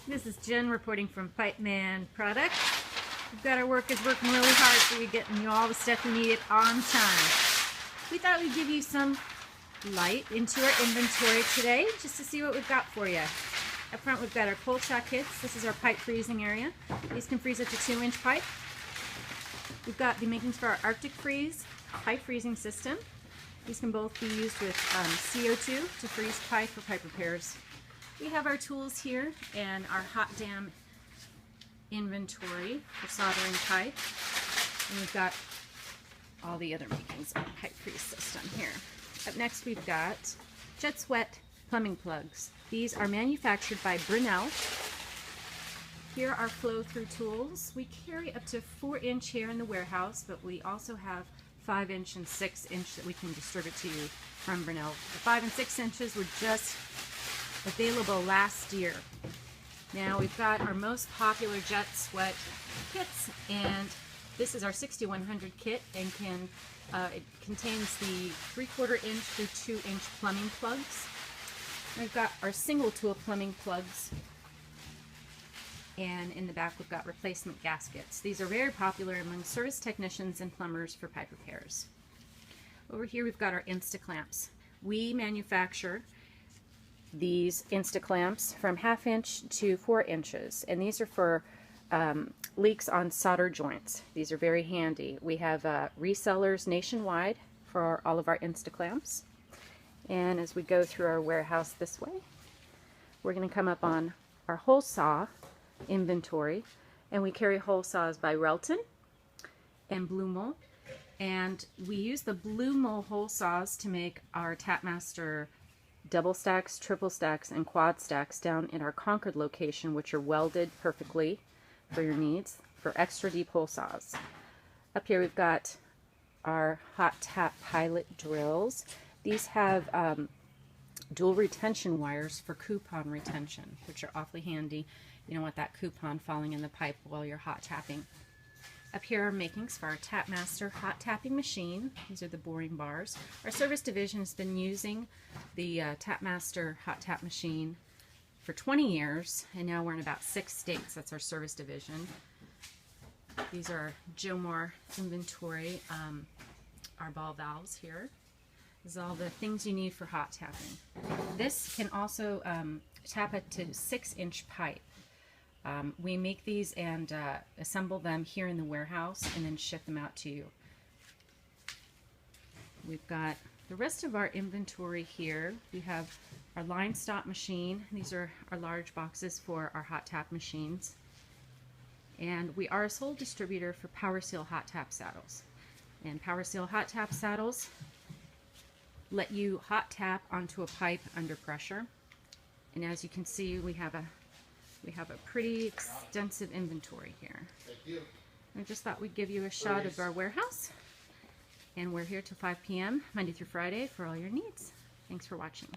This is Jen reporting from PipeMan Products. We've got our workers working really hard for you, getting you all the stuff you need on time. We thought we'd give you some light into our inventory today, just to see what we've got for you. Up front we've got our cold shot kits. This is our pipe freezing area. These can freeze up to 2-inch pipe. We've got the makings for our Arctic Freeze pipe freezing system. These can both be used with CO2 to freeze pipe for pipe repairs. We have our tools here and our hot dam inventory for soldering pipe. And we've got all the other makings of our pipe freeze system here. Up next we've got Jet Sweat plumbing plugs. These are manufactured by Brunel. Here are flow-through tools. We carry up to 4-inch here in the warehouse, but we also have 5-inch and 6-inch that we can distribute to you from Brunel. The 5 and 6 inches were just available last year. Now we've got our most popular Jet Sweat kits, and this is our 6100 kit, and it contains the 3/4 inch through 2-inch plumbing plugs. We've got our single tool plumbing plugs, and in the back we've got replacement gaskets. These are very popular among service technicians and plumbers for pipe repairs. Over here we've got our Insta-clamps. We manufacture these Insta-clamps from 1/2 inch to 4 inches, and these are for leaks on solder joints. These are very handy. We have resellers nationwide for all of our Insta-clamps, and as we go through our warehouse this way, we're going to come up on our hole saw inventory, and we carry hole saws by Relton and Blue Mole, and we use the Blue Mole hole saws to make our Tapmaster double stacks, triple stacks, and quad stacks down in our Concord location, which are welded perfectly for your needs for extra deep hole saws. Up here we've got our hot tap pilot drills. These have dual retention wires for coupon retention, which are awfully handy. You don't want that coupon falling in the pipe while you're hot tapping. Up here are makings for our Tapmaster hot tapping machine. These are the boring bars. Our service division has been using the Tapmaster hot tap machine for 20 years, and now we're in about 6 states. That's our service division. These are Jomar inventory, our ball valves here. This is all the things you need for hot tapping. This can also tap it to 6-inch pipe. We make these and assemble them here in the warehouse and then ship them out to you. We've got the rest of our inventory here. We have our line stop machine. These are our large boxes for our hot tap machines. And we are a sole distributor for Power Seal hot tap saddles. And Power Seal hot tap saddles let you hot tap onto a pipe under pressure. And as you can see, we have a pretty extensive inventory here. Thank you. I just thought we'd give you a shot of our warehouse. And we're here till 5 p.m. Monday through Friday for all your needs. Thanks for watching.